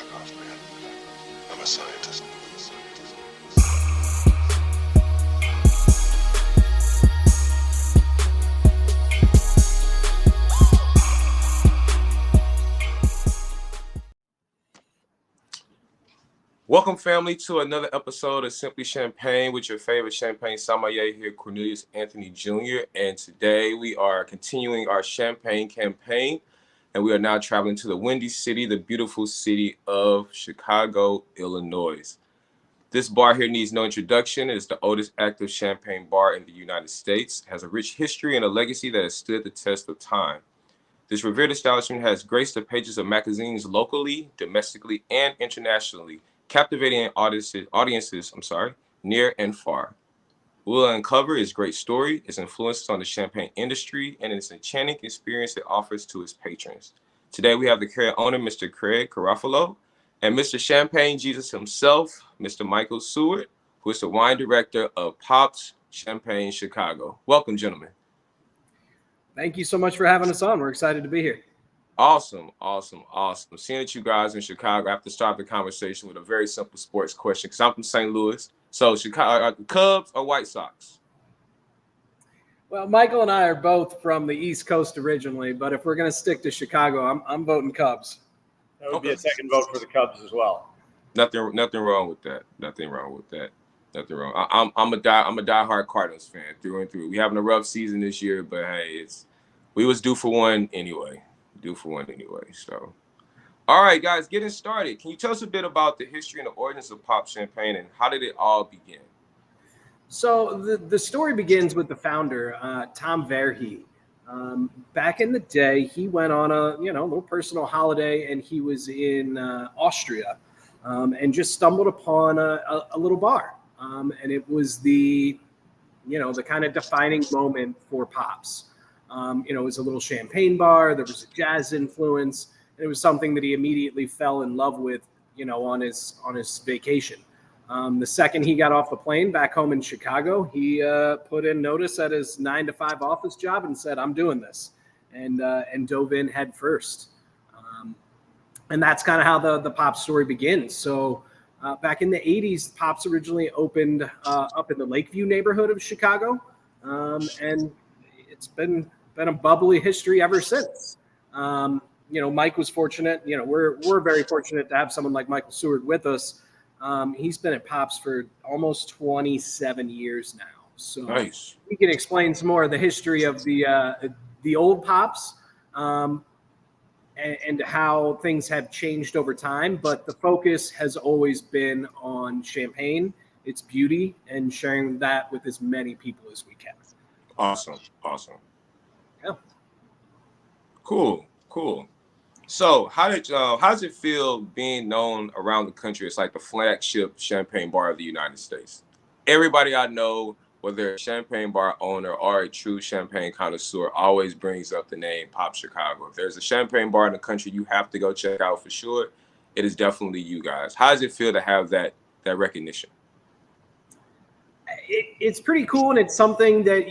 fuck off, man. I'm a scientist. Welcome, family, to another episode of Simply Champagne with your favorite champagne sommelier here, Cornelius Anthony Jr. And today we are continuing our champagne campaign, and we are now traveling to the Windy City, the beautiful city of Chicago, Illinois. This bar here needs no introduction. It is the oldest active champagne bar in the United States, has a rich history and a legacy that has stood the test of time. This revered establishment has graced the pages of magazines locally, domestically, and internationally, captivating audiences, near and far. We'll uncover its great story, its influences on the champagne industry, and its enchanting experience it offers to its patrons. Today, we have the current owner, Mr. Craig Garofalo, and Mr. Champagne Jesus himself, Mr. Michael Stewart, who is the wine director of Pops Champagne Chicago. Welcome, gentlemen. Thank you so much for having us on. We're excited to be here. Awesome. Seeing that you guys in Chicago, I have to start the conversation with a very simple sports question because I'm from St. Louis. So, Chicago, Cubs or White Sox? Well, Michael and I are both from the East Coast originally, but if we're going to stick to Chicago, I'm voting Cubs. That would be a second vote for the Cubs as well. Nothing wrong with that. Nothing wrong. I'm a diehard Cardinals fan through and through. We having a rough season this year, but hey, we was due for one anyway. So, all right, guys, getting started. Can you tell us a bit about the history and the origins of Pop Champagne and how did it all begin? So the story begins with the founder, Tom Verhey. Back in the day, he went on a little personal holiday, and he was in Austria, and just stumbled upon a little bar, and it was the kind of defining moment for Pops. It was a little champagne bar. There was a jazz influence. And it was something that he immediately fell in love with, on his vacation. The second he got off the plane back home in Chicago, he put in notice at his 9-to-5 office job and said, "I'm doing this," and dove in head first. And that's kind of how the Pops story begins. So back in the 80s, Pops originally opened up in the Lakeview neighborhood of Chicago, and it's been a bubbly history ever since. Mike was fortunate. We're very fortunate to have someone like Michael Stewart with us. He's been at Pops for almost 27 years now. So Nice. He can explain some more of the history of the old Pops, and how things have changed over time. But the focus has always been on champagne, its beauty, and sharing that with as many people as we can. Awesome. Yeah. Cool. So, how does it feel being known around the country as like the flagship champagne bar of the United States? Everybody I know, whether a champagne bar owner or a true champagne connoisseur, always brings up the name Pop Chicago. If there's a champagne bar in the country you have to go check out for sure, it is definitely you guys. How does it feel to have that recognition? It's pretty cool, and it's something that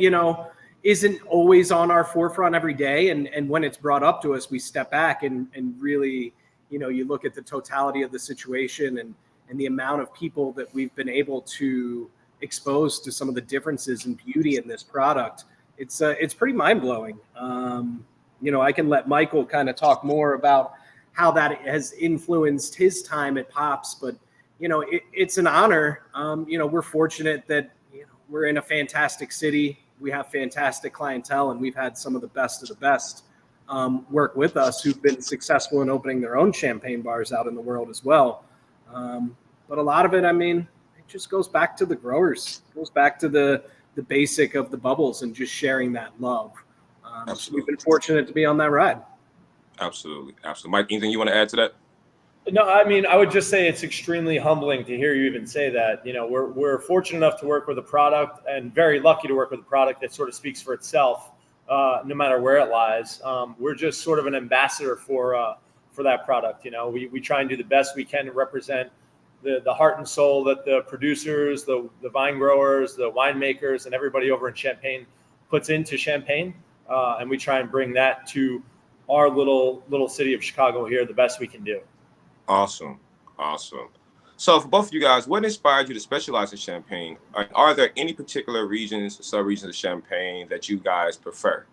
isn't always on our forefront every day. And when it's brought up to us, we step back and really, you look at the totality of the situation and the amount of people that we've been able to expose to some of the differences in beauty in this product. It's pretty mind blowing. I can let Michael kind of talk more about how that has influenced his time at Pops, but it's an honor. We're fortunate that we're in a fantastic city. We have fantastic clientele, and we've had some of the best work with us who've been successful in opening their own champagne bars out in the world as well. But a lot of it, it just goes back to the growers. It goes back to the basic of the bubbles and just sharing that love. So we've been fortunate to be on that ride. Absolutely. Mike, anything you want to add to that? No, I would just say it's extremely humbling to hear you even say that. We're fortunate enough to work with a product, and very lucky to work with a product that sort of speaks for itself, no matter where it lies. We're just sort of an ambassador for that product. We try and do the best we can to represent the heart and soul that the producers, the vine growers, the winemakers, and everybody over in Champagne puts into champagne, and we try and bring that to our little city of Chicago here the best we can do. Awesome. Awesome. So for both of you guys, what inspired you to specialize in champagne? Are there any particular regions, sub-regions of champagne that you guys prefer?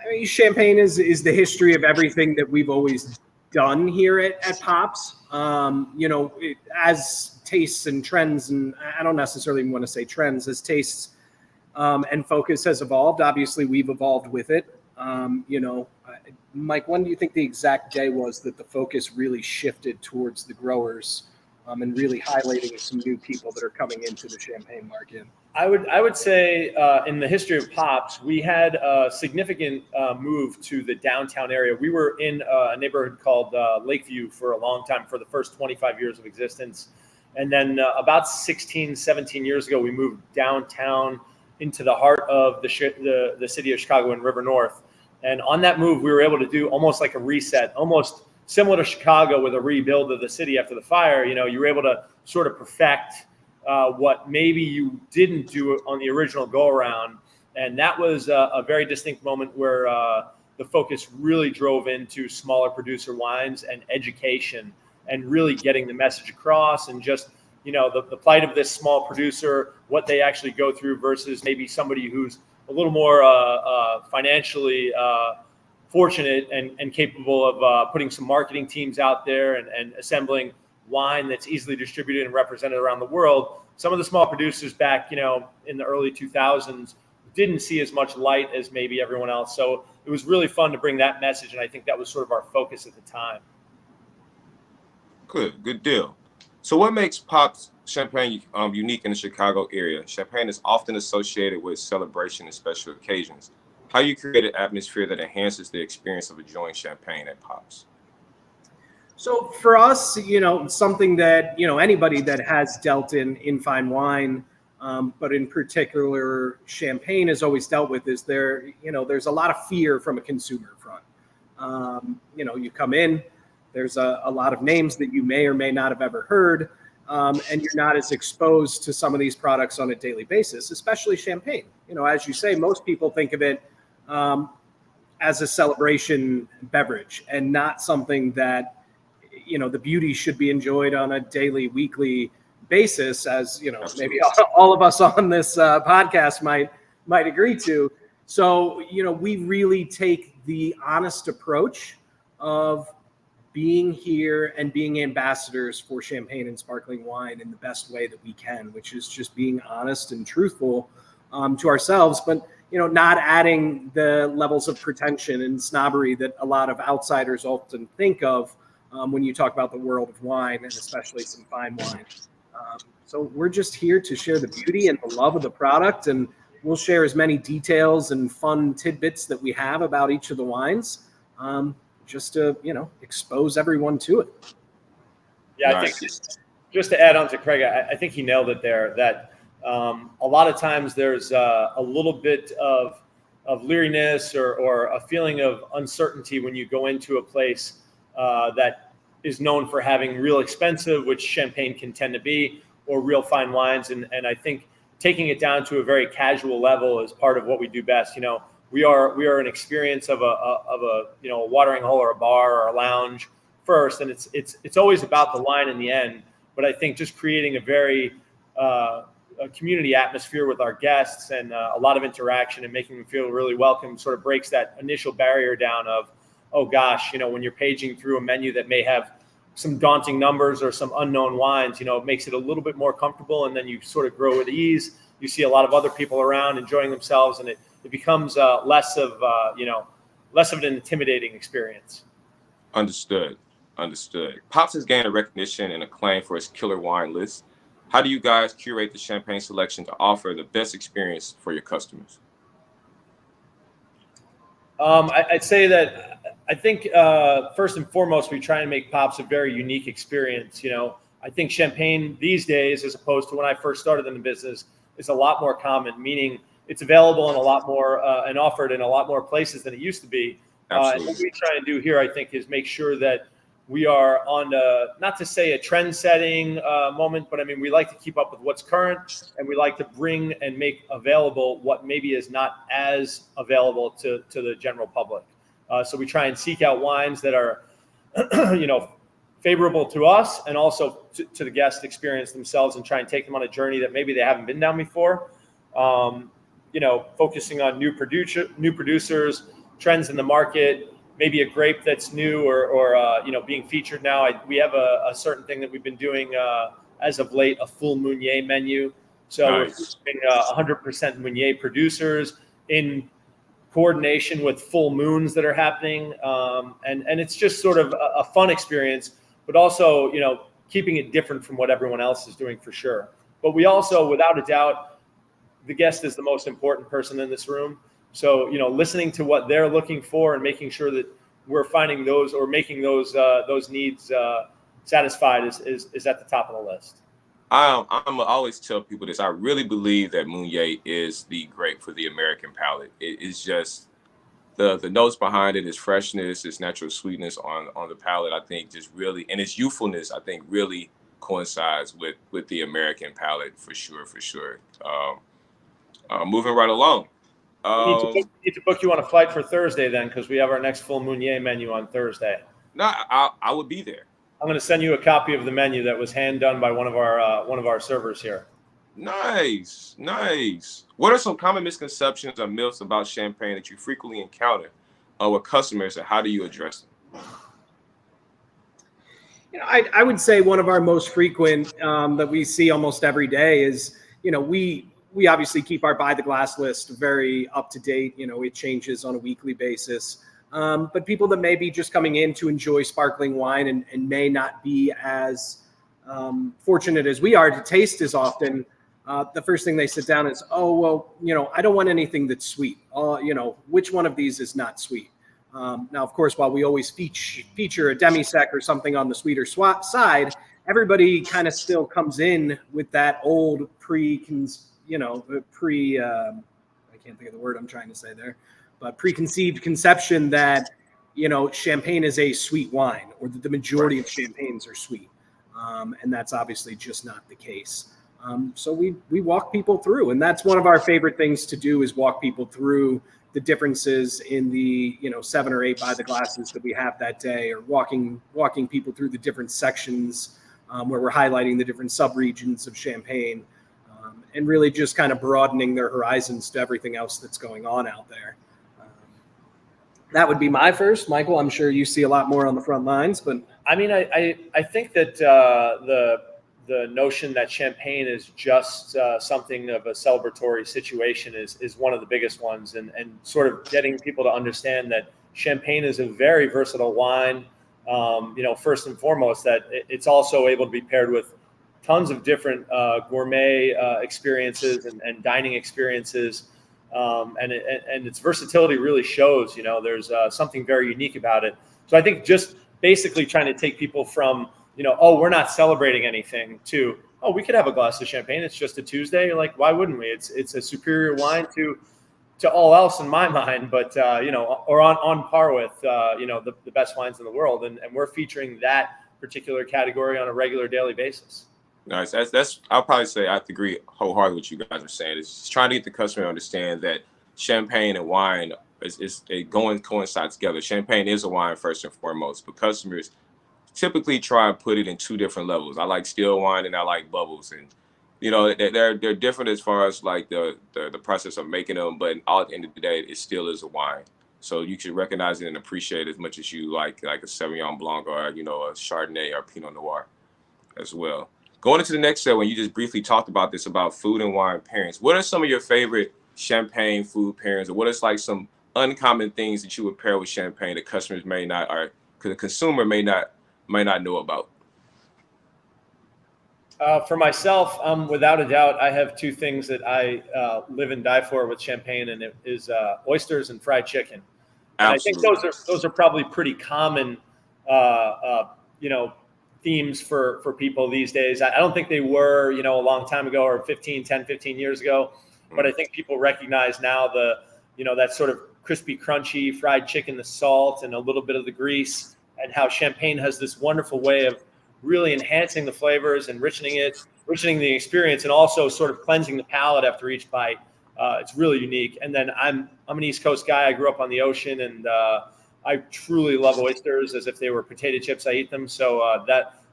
I mean, champagne is the history of everything that we've always done here at Pops. As tastes and trends, and I don't necessarily want to say trends, as tastes and focus has evolved. Obviously, we've evolved with it. Mike, when do you think the exact day was that the focus really shifted towards the growers and really highlighting some new people that are coming into the champagne market? I would say in the history of Pops, we had a significant move to the downtown area. We were in a neighborhood called Lakeview for a long time, for the first 25 years of existence. And then about 16, 17 years ago, we moved downtown into the heart of the city of Chicago in River North. And on that move, we were able to do almost like a reset, almost similar to Chicago with a rebuild of the city after the fire. You were able to sort of perfect what maybe you didn't do on the original go around. And that was a very distinct moment where the focus really drove into smaller producer wines and education and really getting the message across, and just, the plight of this small producer, what they actually go through versus maybe somebody who's a little more financially fortunate and capable of putting some marketing teams out there and assembling wine that's easily distributed and represented around the world. Some of the small producers back, in the early 2000s didn't see as much light as maybe everyone else. So it was really fun to bring that message, and I think that was sort of our focus at the time. Good deal. So what makes Pops Champagne unique in the Chicago area? Champagne is often associated with celebration and special occasions. How you create an atmosphere that enhances the experience of enjoying champagne at Pops? So for us, something that, anybody that has dealt in fine wine, but in particular champagne has always dealt with, is there's a lot of fear from a consumer front. You come in, there's a lot of names that you may or may not have ever heard, and you're not as exposed to some of these products on a daily basis, especially champagne. As you say, most people think of it as a celebration beverage and not something that, the beauty should be enjoyed on a daily, weekly basis, as, maybe all of us on this podcast might agree to. So, we really take the honest approach of being here and being ambassadors for champagne and sparkling wine in the best way that we can, which is just being honest and truthful to ourselves, but not adding the levels of pretension and snobbery that a lot of outsiders often think of when you talk about the world of wine, and especially some fine wine. So we're just here to share the beauty and the love of the product, and we'll share as many details and fun tidbits that we have about each of the wines. Just to, expose everyone to it. Yeah, Nice. I think just to add on to Craig, I think he nailed it there, that a lot of times there's a little bit of leeriness or a feeling of uncertainty when you go into a place that is known for having real expensive, which champagne can tend to be, or real fine wines. And I think taking it down to a very casual level is part of what we do best. We are an experience of a watering hole or a bar or a lounge first, and it's always about the wine in the end. But I think just creating a very a community atmosphere with our guests and a lot of interaction and making them feel really welcome sort of breaks that initial barrier down of, oh gosh, when you're paging through a menu that may have some daunting numbers or some unknown wines, it makes it a little bit more comfortable, and then you sort of grow at ease. You see a lot of other people around enjoying themselves, and it becomes less of an intimidating experience. Understood. Pops has gained a recognition and acclaim for its killer wine list. How do you guys curate the champagne selection to offer the best experience for your customers? I'd say that I think first and foremost, we try and make Pops a very unique experience. I think champagne these days, as opposed to when I first started in the business, is a lot more common, meaning it's available in a lot more and offered in a lot more places than it used to be. And what we try and do here, I think, is make sure that we are on not to say a trend-setting moment, but I mean, we like to keep up with what's current, and we like to bring and make available what maybe is not as available to the general public. So we try and seek out wines that are favorable to us and also to the guest experience themselves, and try and take them on a journey that maybe they haven't been down before. Focusing on new producers, trends in the market, maybe a grape that's new or being featured now. We have a certain thing that we've been doing as of late, a full Meunier menu. So Nice. we're featuring 100% Meunier producers in coordination with full moons that are happening. And it's just sort of a fun experience, but also, keeping it different from what everyone else is doing for sure. But we also, without a doubt, the guest is the most important person in this room. So, listening to what they're looking for and making sure that we're finding those or making those needs satisfied is at the top of the list. I'm always tell people this. I really believe that Meunier is the grape for the American palate. It's just the notes behind it, its freshness, its natural sweetness on the palate. I think just really, and its youthfulness, I think really coincides with the American palate for sure. Moving right along. We need to book you on a flight for Thursday then, because we have our next full Meunier menu on Thursday. No, I would be there. I'm going to send you a copy of the menu that was hand done by one of our servers here. Nice. What are some common misconceptions or myths about champagne that you frequently encounter with customers, and how do you address them? I would say one of our most frequent that we see almost every day is, we obviously keep our by the glass list very up to date. It changes on a weekly basis. But people that may be just coming in to enjoy sparkling wine and may not be as fortunate as we are to taste as often, the first thing they sit down is, oh, well, I don't want anything that's sweet. Which one of these is not sweet? Now, of course, while we always feature a demi-sec or something on the sweeter side, everybody kind of still comes in with that old I can't think of the word I'm trying to say there, but preconceived conception that, champagne is a sweet wine, or that the majority of champagnes are sweet. And that's obviously just not the case. So we walk people through, and that's one of our favorite things to do, is walk people through the differences in the 7 or 8 by the glasses that we have that day, or walking people through the different sections where we're highlighting the different subregions of Champagne, and really just kind of broadening their horizons to everything else that's going on out there. That would be my first. Michael, I'm sure you see a lot more on the front lines, but I mean, I think that the notion that champagne is just something of a celebratory situation is one of the biggest ones, and sort of getting people to understand that champagne is a very versatile wine. First and foremost, that it's also able to be paired with tons of different gourmet experiences and dining experiences. And its versatility really shows. There's something very unique about it. So I think just basically trying to take people from, oh, we're not celebrating anything, to, oh, we could have a glass of champagne. It's just a Tuesday. You're like, why wouldn't we? It's a superior wine to all else in my mind, but or on par with the best wines in the world, and we're featuring that particular category on a regular daily basis. Nice. That's I'll probably say I have to agree wholeheartedly with what you guys are saying. It's just trying to get the customer to understand that champagne and wine coincides together. Champagne is a wine first and foremost, but customers typically try and put it in 2 different levels. I like still wine and I like bubbles, and they're different as far as like the process of making them, but at the end of the day, it still is a wine. So you should recognize it and appreciate it as much as you like a Sauvignon Blanc or a Chardonnay or Pinot Noir as well. Going into the next segment, you just briefly talked about this, about food and wine pairings. What are some of your favorite champagne food pairings, or what is like some uncommon things that you would pair with champagne that customers may not, or the consumer may not know about? For myself, without a doubt, I have 2 things that I live and die for with champagne, and it is oysters and fried chicken. And I think those are probably pretty common, themes for people these days. I don't think they were, a long time ago, or 10, 15 years ago. But I think people recognize now that sort of crispy, crunchy fried chicken, the salt and a little bit of the grease, and how champagne has this wonderful way of really enhancing the flavors and richening the experience, and also sort of cleansing the palate after each bite. It's really unique. And then I'm an East Coast guy. I grew up on the ocean, and I truly love oysters as if they were potato chips. I eat them. So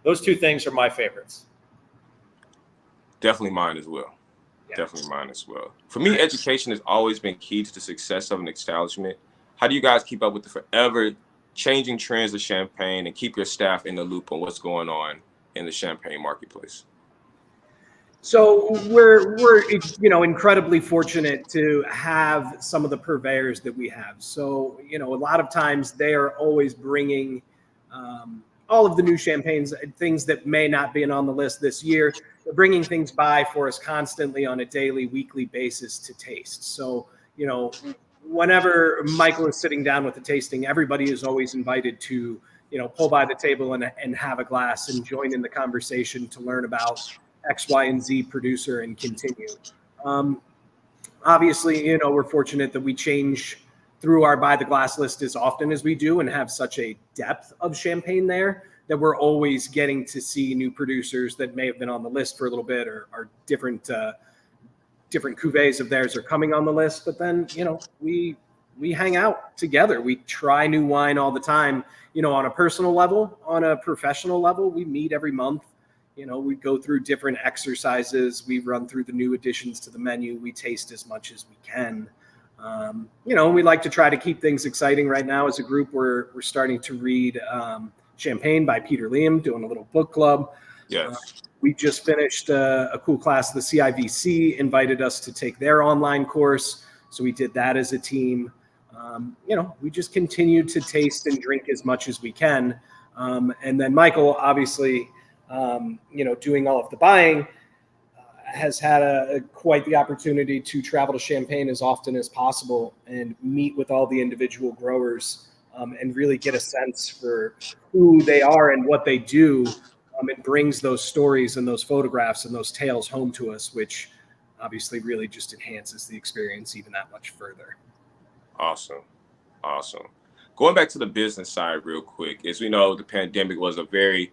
those two things are my favorites. Definitely mine as well. Yeah. Definitely mine as well. For me, education has always been key to the success of an establishment. How do you guys keep up with the forever changing trends of champagne and keep your staff in the loop on what's going on in the champagne marketplace? So we're incredibly fortunate to have some of the purveyors that we have. So a lot of times they are always bringing all of the new champagnes, things that may not be on the list this year. They're bringing things by for us constantly on a daily, weekly basis to taste. So whenever Michael is sitting down with the tasting, everybody is always invited to pull by the table and have a glass and join in the conversation to learn about X, Y, and Z producer and continue. Obviously, we're fortunate that we change through our buy the glass list as often as we do and have such a depth of champagne there that we're always getting to see new producers that may have been on the list for a little bit or different cuvées of theirs are coming on the list. But then, we hang out together. We try new wine all the time, on a personal level, on a professional level. We meet every month. We go through different exercises. We run through the new additions to the menu. We taste as much as we can. We like to try to keep things exciting. Right now, as a group, we're starting to read Champagne by Peter Liam, doing a little book club. Yes. We just finished a cool class. The CIVC invited us to take their online course, so we did that as a team. We just continue to taste and drink as much as we can. And then Michael, obviously, doing all of the buying, has had quite the opportunity to travel to Champagne as often as possible and meet with all the individual growers and really get a sense for who they are and what they do. It brings those stories and those photographs and those tales home to us, which obviously really just enhances the experience even that much further. Awesome. Going back to the business side real quick, as we know, the pandemic was a very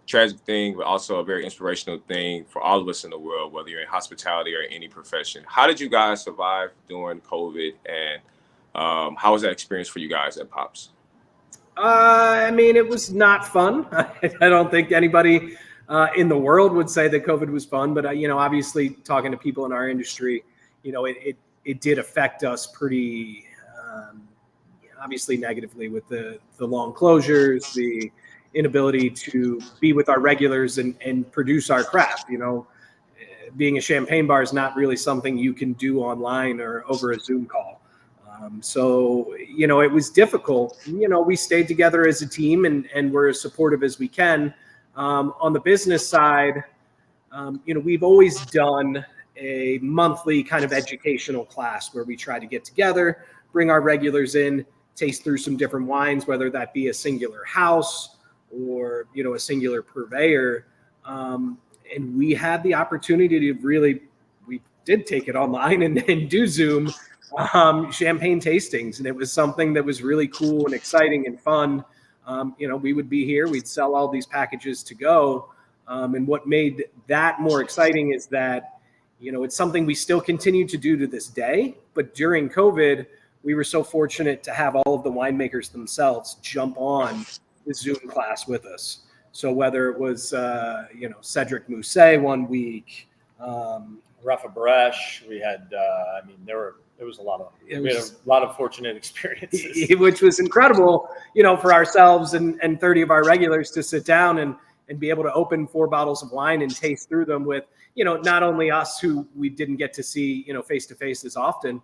tragic thing, but also a very inspirational thing for all of us in the world, whether you're in hospitality or any profession. How did you guys survive during COVID, and how was that experience for you guys at Pops? It was not fun. I don't think anybody in the world would say that COVID was fun, but obviously talking to people in our industry, it did affect us pretty obviously negatively with the long closures, the inability to be with our regulars and produce our craft. Being a champagne bar is not really something you can do online or over a Zoom call. So it was difficult. We stayed together as a team and we're as supportive as we can. On the business side, we've always done a monthly kind of educational class where we try to get together, bring our regulars in, taste through some different wines, whether that be a singular house or, a singular purveyor. And we had the opportunity to we did take it online and do Zoom champagne tastings. And it was something that was really cool and exciting and fun. We would be here, we'd sell all these packages to go. And what made that more exciting is that, it's something we still continue to do to this day. But during COVID, we were so fortunate to have all of the winemakers themselves jump on the Zoom class with us. So whether it was, Cedric Mousset one week, Rafa Baresh, we had, we had a lot of fortunate experiences, which was incredible, for ourselves and 30 of our regulars to sit down and be able to open 4 bottles of wine and taste through them with, not only us who we didn't get to see, face to face as often,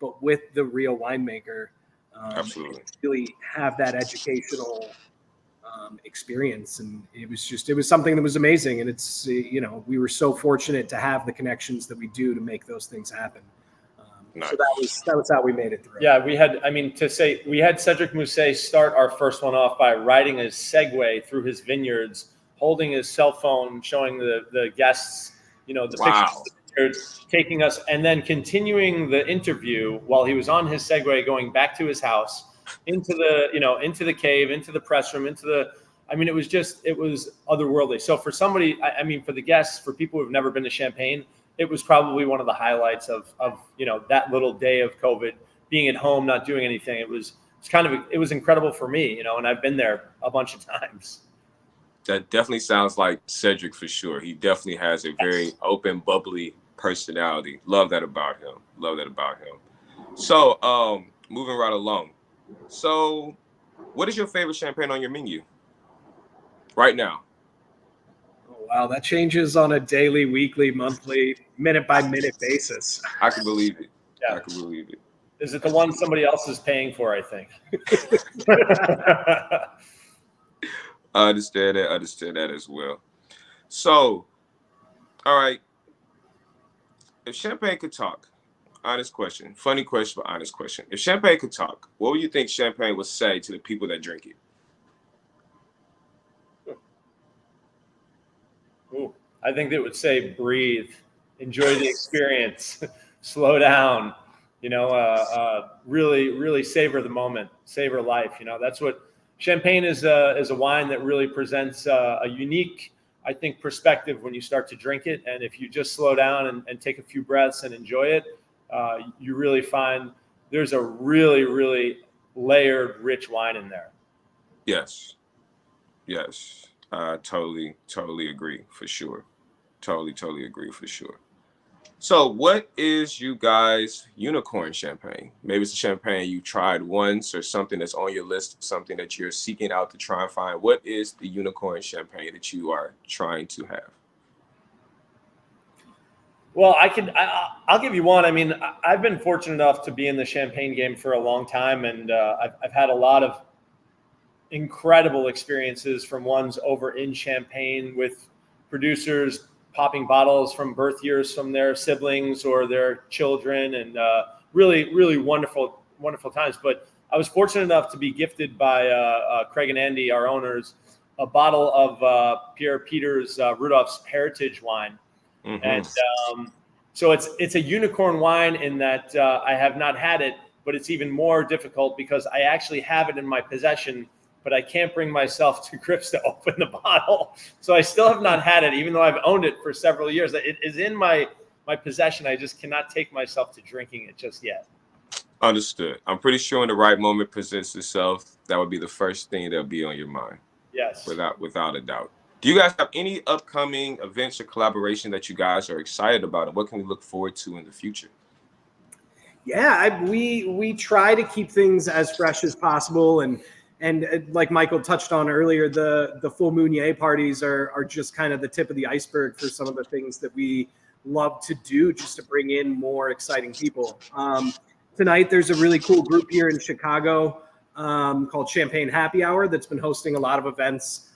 but with the real winemaker. Absolutely. Really have that educational experience. And it was something that was amazing. And it's, we were so fortunate to have the connections that we do to make those things happen. Nice. So that was how we made it through. Yeah, we had Cedric Mousset start our first one off by riding a Segway through his vineyards, holding his cell phone, showing the guests, the pictures of the vineyards, taking us, and then continuing the interview while he was on his Segway, going back to his house, into the cave, into the press room, it was otherworldly. So for somebody, for the guests, for people who've never been to Champagne, it was probably one of the highlights of that little day of COVID, being at home, not doing anything. It was incredible for me, and I've been there a bunch of times. That definitely sounds like Cedric for sure. He definitely has a very open, bubbly personality. Love that about him. So, moving right along. So, what is your favorite champagne on your menu right now? Oh, wow, that changes on a daily, weekly, monthly, minute by minute basis. I can believe it. Yeah. I can believe it. Is it the one somebody else is paying for, I think? I understand that as well. So, all right. If champagne could talk, honest question, funny question, but honest question. If champagne could talk, what would you think champagne would say to the people that drink it? Ooh, I think it would say, breathe, enjoy the experience, slow down, really, really savor the moment, savor life. That's what champagne is a wine that really presents a unique, I think, perspective when you start to drink it. And if you just slow down and take a few breaths and enjoy it, you really find there's a really, really layered, rich wine in there. Yes. Totally agree for sure. Totally agree for sure. So what is you guys' unicorn champagne? Maybe it's a champagne you tried once or something that's on your list, something that you're seeking out to try and find. What is the unicorn champagne that you are trying to have? Well, I'll give you one. I mean, I've been fortunate enough to be in the champagne game for a long time, and I've had a lot of incredible experiences from ones over in Champagne with producers popping bottles from birth years from their siblings or their children, and really, really wonderful times. But I was fortunate enough to be gifted by Craig and Andy, our owners, a bottle of Pierre Peters Rudolph's Heritage wine. Mm-hmm. And so it's a unicorn wine in that I have not had it, but it's even more difficult because I actually have it in my possession, but I can't bring myself to grips to open the bottle. So I still have not had it, even though I've owned it for several years. It is in my possession. I just cannot take myself to drinking it just yet. Understood. I'm pretty sure when the right moment presents itself, that would be the first thing that'll be on your mind. Yes. Without a doubt. Do you guys have any upcoming events or collaboration that you guys are excited about, and what can we look forward to in the future? Yeah, we try to keep things as fresh as possible, and like Michael touched on earlier, the full Mounier parties are just kind of the tip of the iceberg for some of the things that we love to do just to bring in more exciting people. Tonight, there's a really cool group here in Chicago called Champagne Happy Hour that's been hosting a lot of events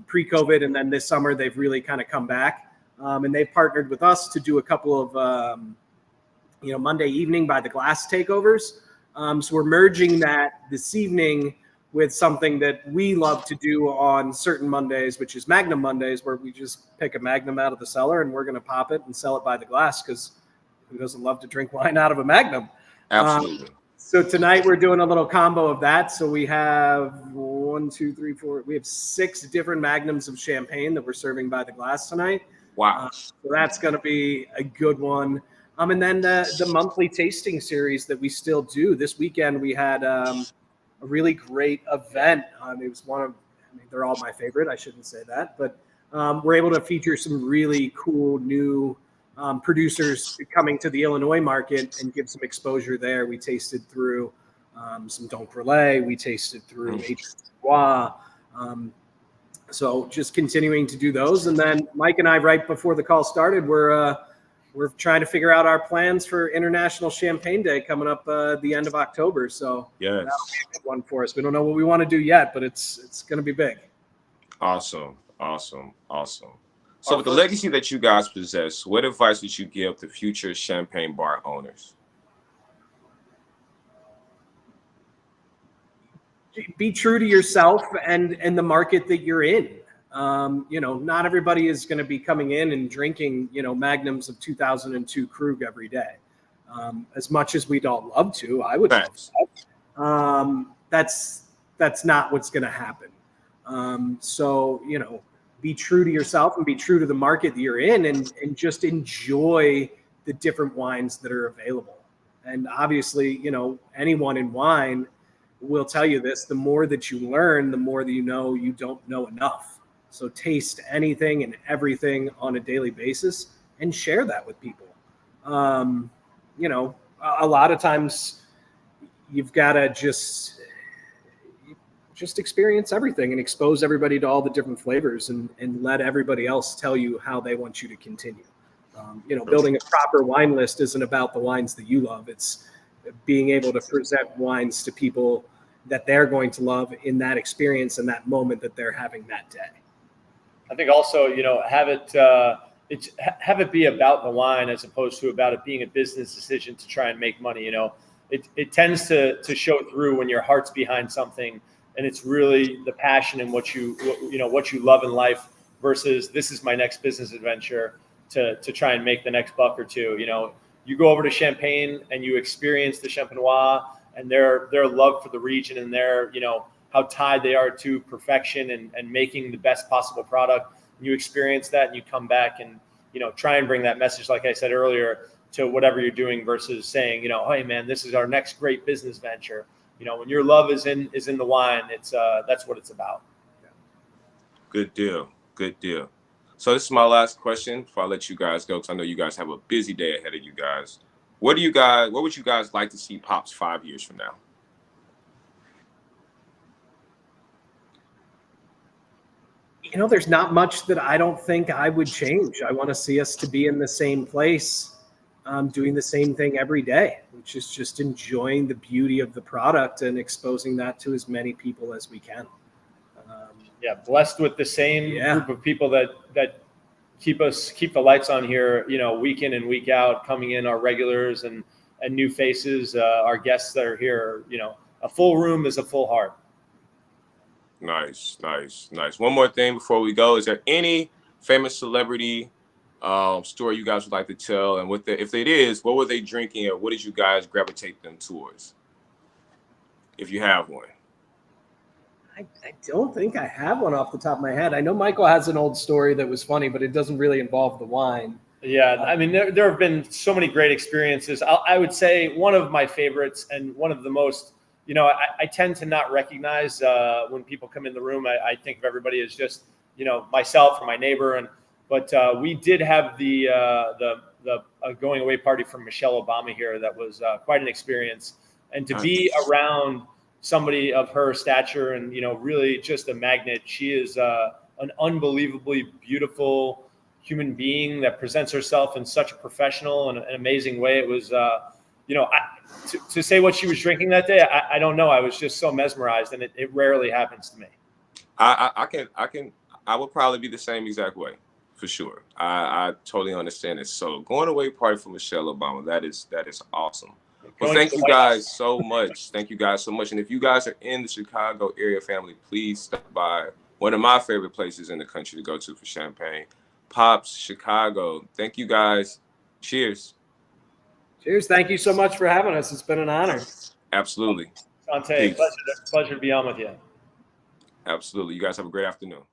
pre-COVID, and then this summer they've really kind of come back, and they've partnered with us to do a couple of Monday evening by the glass takeovers. So we're merging that this evening with something that we love to do on certain Mondays, which is Magnum Mondays, where we just pick a Magnum out of the cellar and we're going to pop it and sell it by the glass, because who doesn't love to drink wine out of a Magnum? Absolutely. So tonight we're doing a little combo of that. So we have 1, 2, 3, 4. We have 6 different Magnums of champagne that we're serving by the glass tonight. Wow. So that's going to be a good one. And then the monthly tasting series that we still do. This weekend we had a really great event. It was they're all my favorite. I shouldn't say that, but we're able to feature some really cool new producers coming to the Illinois market and give some exposure there. We tasted through some Don Perlet. We tasted through Adrien. So just continuing to do those. And then Mike and I, right before the call started, we're trying to figure out our plans for International Champagne Day coming up the end of October. So yes, that'll be a good one for us. We don't know what we want to do yet, but it's going to be big. Awesome. So with the legacy that you guys possess, what advice would you give to future champagne bar owners? Be true to yourself and the market that you're in. Not everybody is going to be coming in and drinking, Magnums of 2002 Krug every day. As much as we'd all love to, I would love to. That's not what's going to happen. So, be true to yourself and be true to the market that you're in, and just enjoy the different wines that are available. And obviously, you know, anyone in wine will tell you this: the more that you learn, the more that you know you don't know enough. So taste anything and everything on a daily basis and share that with people. You know, a lot of times you've got to just experience everything and expose everybody to all the different flavors, and let everybody else tell you how they want you to continue. You know, building a proper wine list isn't about the wines that you love. It's being able to present wines to people that they're going to love in that experience and that moment that they're having that day. I think also, you know, have it be about the wine as opposed to about it being a business decision to try and make money. You know, it tends to show through when your heart's behind something and it's really the passion and what you love in life versus this is my next business adventure to try and make the next buck or two. You know, you go over to Champagne and you experience the Champenois and their love for the region and their, you know, how tied they are to perfection and making the best possible product. You experience that and you come back and, you know, try and bring that message, like I said earlier, to whatever you're doing versus saying, you know, hey man, this is our next great business venture. You know, when your love is in the wine, it's that's what it's about. Good deal. Good deal. So this is my last question before I let you guys go, because I know you guys have a busy day ahead of you guys. What would you guys like to see Pops 5 years from now? You know, there's not much that I don't think I would change. I want to see us to be in the same place, doing the same thing every day, which is just enjoying the beauty of the product and exposing that to as many people as we can. Yeah, blessed with the same group of people that keep the lights on here, you know, week in and week out, coming in, our regulars and new faces, our guests that are here. You know, a full room is a full heart. Nice. One more thing before we go. Is there any famous celebrity story you guys would like to tell? And if it is, what were they drinking or what did you guys gravitate them towards? If you have one. I don't think I have one off the top of my head. I know Michael has an old story that was funny, but it doesn't really involve the wine. Yeah, I mean, there have been so many great experiences. I would say one of my favorites and one of the most, you know, I tend to not recognize when people come in the room. I think of everybody as just, you know, myself or my neighbor. But we did have the going away party from Michelle Obama here. That was quite an experience. And to be around somebody of her stature and, you know, really just a magnet. She is an unbelievably beautiful human being that presents herself in such a professional and an amazing way. It was, you know, to say what she was drinking that day, I don't know. I was just so mesmerized, and it rarely happens to me. I would probably be the same exact way, for sure. I totally understand it. So going away party for Michelle Obama, that is awesome. Well, thank you guys so much. Thank you guys so much. And if you guys are in the Chicago area, family, please stop by one of my favorite places in the country to go to for champagne, Pops Chicago. Thank you guys. Cheers. Cheers. Thank you so much for having us. It's been an honor. Absolutely. Sante, pleasure to be on with you. Absolutely. You guys have a great afternoon.